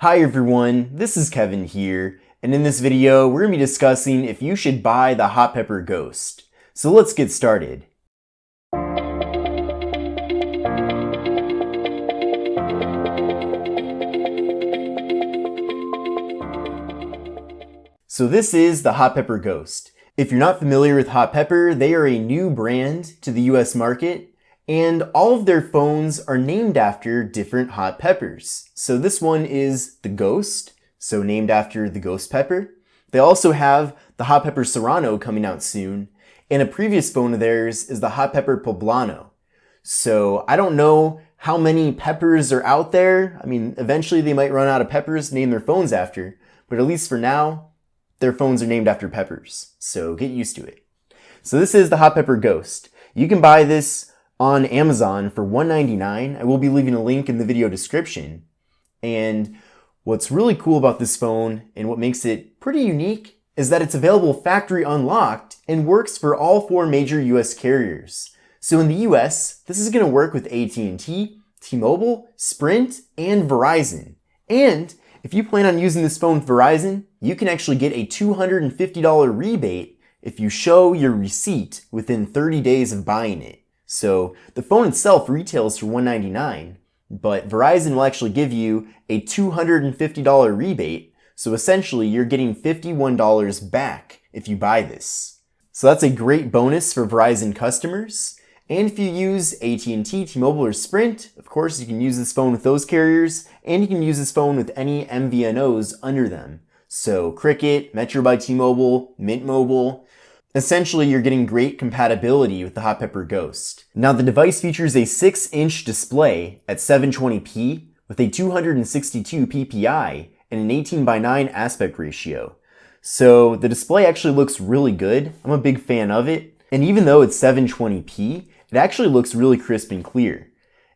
Hi everyone, this is Kevin here, and in this video we're going to be discussing if you should buy the Hot Pepper Ghost. So let's get started. So this is the Hot Pepper Ghost. If you're not familiar with Hot Pepper, they are a new brand to the US market, and all of their phones are named after different hot peppers. So this one is the Ghost, so named after the ghost pepper. They also have the Hot Pepper Serrano coming out soon, and a previous phone of theirs is the Hot Pepper Poblano. So I don't know how many peppers are out there. I mean, eventually they might run out of peppers to name their phones after, but at least for now, their phones are named after peppers. So get used to it. So this is the Hot Pepper Ghost. You can buy this on Amazon for $199. I will be leaving a link in the video description. And what's really cool about this phone and what makes it pretty unique is that it's available factory unlocked and works for all 4 major US carriers. So in the US, this is going to work with AT&T, T-Mobile, Sprint, and Verizon. And if you plan on using this phone with Verizon, you can actually get a $250 rebate if you show your receipt within 30 days of buying it. So the phone itself retails for $199, but Verizon will actually give you a $250 rebate. So essentially you're getting $51 back if you buy this. So that's a great bonus for Verizon customers. And if you use AT&T, T-Mobile, or Sprint, of course you can use this phone with those carriers, and you can use this phone with any MVNOs under them. So Cricket, Metro by T-Mobile, Mint Mobile. Essentially, you're getting great compatibility with the Hot Pepper Ghost. Now, the device features a 6-inch display at 720p with a 262 ppi and an 18:9 aspect ratio. So the display actually looks really good. I'm a big fan of it. And even though it's 720p, it actually looks really crisp and clear.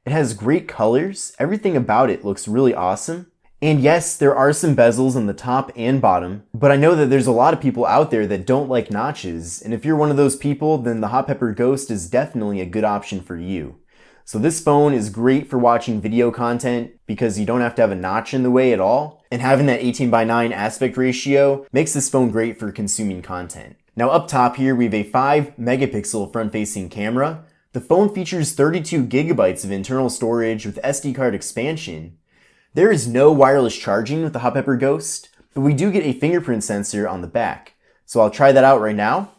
It has great colors. Everything about it looks really awesome. And yes, there are some bezels on the top and bottom, but I know that there's a lot of people out there that don't like notches, and if you're one of those people, then the Hot Pepper Ghost is definitely a good option for you. So this phone is great for watching video content because you don't have to have a notch in the way at all, and having that 18:9 aspect ratio makes this phone great for consuming content. Now up top here, we have a 5 megapixel front-facing camera. The phone features 32 gigabytes of internal storage with SD card expansion. There is no wireless charging with the Hot Pepper Ghost, but we do get a fingerprint sensor on the back. So I'll try that out right now.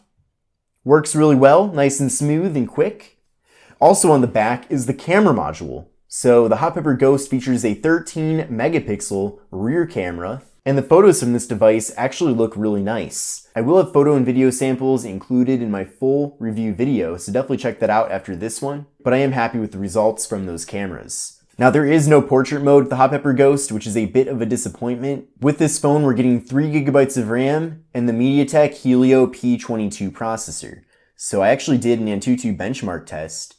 Works really well, nice and smooth and quick. Also on the back is the camera module. So the Hot Pepper Ghost features a 13 megapixel rear camera, and the photos from this device actually look really nice. I will have photo and video samples included in my full review video, so definitely check that out after this one, but I am happy with the results from those cameras. Now there is no portrait mode with the Hot Pepper Ghost, which is a bit of a disappointment. With this phone, we're getting 3 gigabytes of RAM and the MediaTek Helio P22 processor. So I actually did an Antutu benchmark test,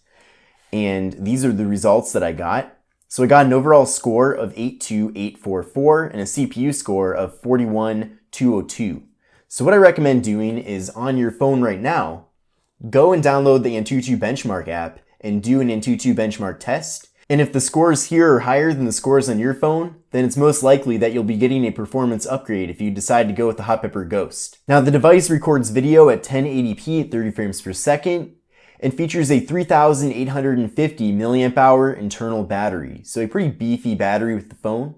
and these are the results that I got. So I got an overall score of 82844 and a CPU score of 41202. So what I recommend doing is on your phone right now, go and download the Antutu benchmark app and do an Antutu benchmark test. And if the scores here are higher than the scores on your phone, then it's most likely that you'll be getting a performance upgrade if you decide to go with the Hot Pepper Ghost. Now the device records video at 1080p at 30 frames per second and features a 3850 milliamp hour internal battery. So a pretty beefy battery with the phone.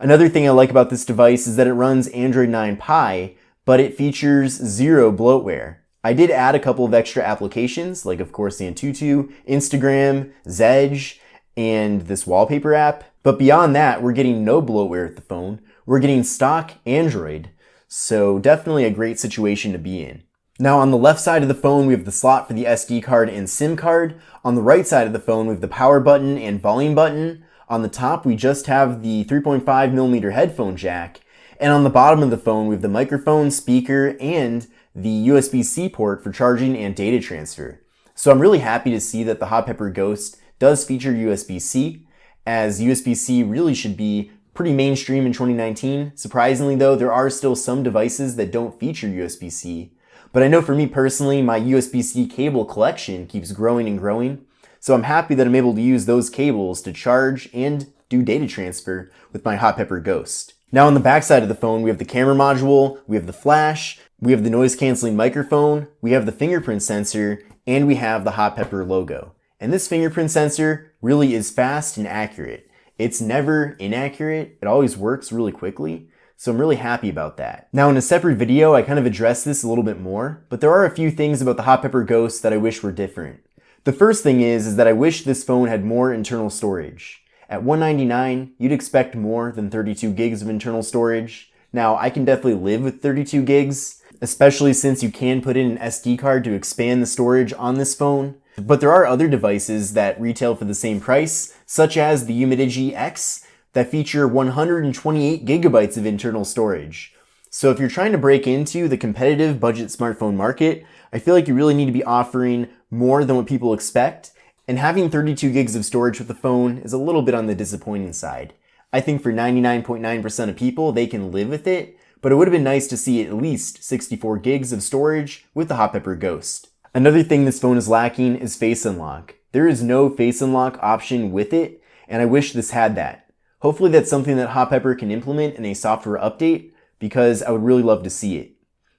Another thing I like about this device is that it runs Android 9 Pie, but it features 0 bloatware. I did add a couple of extra applications, like of course the Antutu, Instagram, Zedge, and this wallpaper app. But beyond that, we're getting no bloatware with the phone. We're getting stock Android. So definitely a great situation to be in. Now on the left side of the phone, we have the slot for the SD card and SIM card. On the right side of the phone, we have the power button and volume button. On the top, we just have the 3.5mm headphone jack. And on the bottom of the phone, we have the microphone, speaker, and the USB-C port for charging and data transfer. So I'm really happy to see that the Hot Pepper Ghost does feature USB-C, as USB-C really should be pretty mainstream in 2019. Surprisingly though, there are still some devices that don't feature USB-C. But I know for me personally, my USB-C cable collection keeps growing and growing. So I'm happy that I'm able to use those cables to charge and do data transfer with my Hot Pepper Ghost. Now on the back side of the phone, we have the camera module, we have the flash, we have the noise canceling microphone, we have the fingerprint sensor, and we have the Hot Pepper logo. And this fingerprint sensor really is fast and accurate. It's never inaccurate, it always works really quickly. So I'm really happy about that. Now in a separate video, I kind of addressed this a little bit more, but there are a few things about the Hot Pepper Ghost that I wish were different. The first thing is that I wish this phone had more internal storage. At $199, you'd expect more than 32 gigs of internal storage. Now I can definitely live with 32 gigs, especially since you can put in an SD card to expand the storage on this phone. But there are other devices that retail for the same price, such as the Umidigi X, that feature 128 gigabytes of internal storage. So if you're trying to break into the competitive budget smartphone market, I feel like you really need to be offering more than what people expect, and having 32 gigs of storage with the phone is a little bit on the disappointing side. I think for 99.9% of people, they can live with it, but it would have been nice to see at least 64 gigs of storage with the Hot Pepper Ghost. Another thing this phone is lacking is Face Unlock. There is no Face Unlock option with it, and I wish this had that. Hopefully that's something that Hot Pepper can implement in a software update, because I would really love to see it.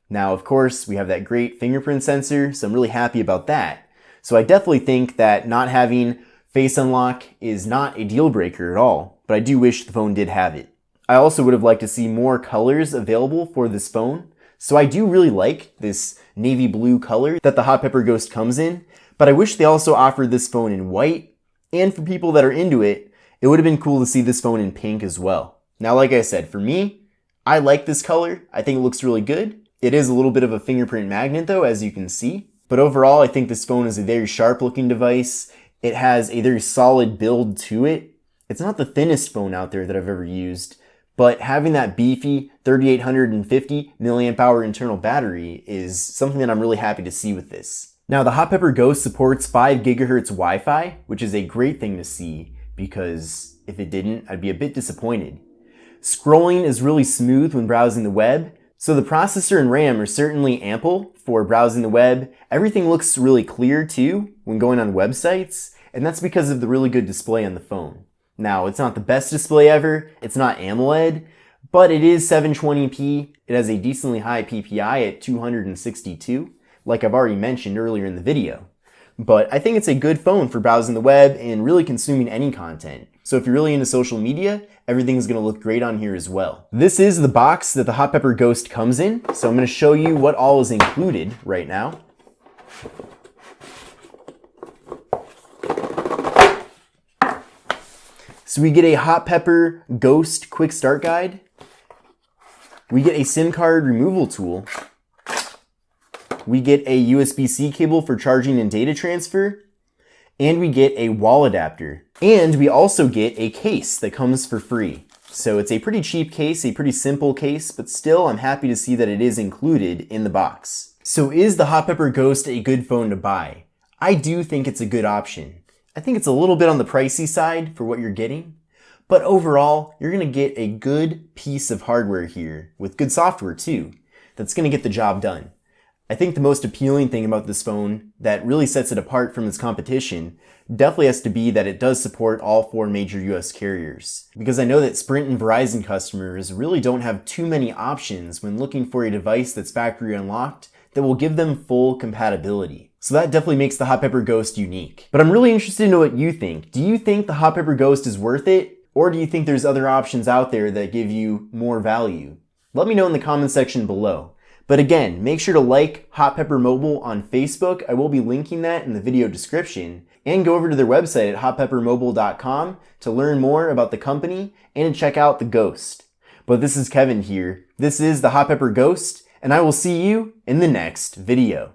Now, of course, we have that great fingerprint sensor, so I'm really happy about that. So I definitely think that not having Face Unlock is not a deal breaker at all, but I do wish the phone did have it. I also would have liked to see more colors available for this phone. So I do really like this navy blue color that the Hot Pepper Ghost comes in, but I wish they also offered this phone in white, and for people that are into it, it would have been cool to see this phone in pink as well. Now, like I said, for me, I like this color. I think it looks really good. It is a little bit of a fingerprint magnet though, as you can see. But overall, I think this phone is a very sharp looking device. It has a very solid build to it. It's not the thinnest phone out there that I've ever used, but having that beefy 3850 milliamp hour internal battery is something that I'm really happy to see with this. Now, the Hot Pepper Ghost supports 5 gigahertz Wi-Fi, which is a great thing to see, because if it didn't, I'd be a bit disappointed. Scrolling is really smooth when browsing the web, so the processor and RAM are certainly ample for browsing the web. Everything looks really clear too when going on websites, and that's because of the really good display on the phone. Now, it's not the best display ever, it's not AMOLED, but it is 720p, it has a decently high PPI at 262, like I've already mentioned earlier in the video. But I think it's a good phone for browsing the web and really consuming any content. So if you're really into social media, everything's going to look great on here as well. This is the box that the Hot Pepper Ghost comes in, so I'm going to show you what all is included right now. So we get a Hot Pepper Ghost quick start guide. We get a SIM card removal tool. We get a USB-C cable for charging and data transfer, and we get a wall adapter. And we also get a case that comes for free. So it's a pretty cheap case, a pretty simple case, but still I'm happy to see that it is included in the box. So is the Hot Pepper Ghost a good phone to buy? I do think it's a good option. I think it's a little bit on the pricey side for what you're getting, but overall, you're gonna get a good piece of hardware here with good software too, that's gonna get the job done. I think the most appealing thing about this phone that really sets it apart from its competition definitely has to be that it does support all 4 major US carriers. Because I know that Sprint and Verizon customers really don't have too many options when looking for a device that's factory unlocked that will give them full compatibility. So that definitely makes the Hot Pepper Ghost unique. But I'm really interested to know what you think. Do you think the Hot Pepper Ghost is worth it? Or do you think there's other options out there that give you more value? Let me know in the comment section below. But again, make sure to like Hot Pepper Mobile on Facebook. I will be linking that in the video description. And go over to their website at hotpeppermobile.com to learn more about the company and to check out the Ghost. But this is Kevin here. This is the Hot Pepper Ghost, and I will see you in the next video.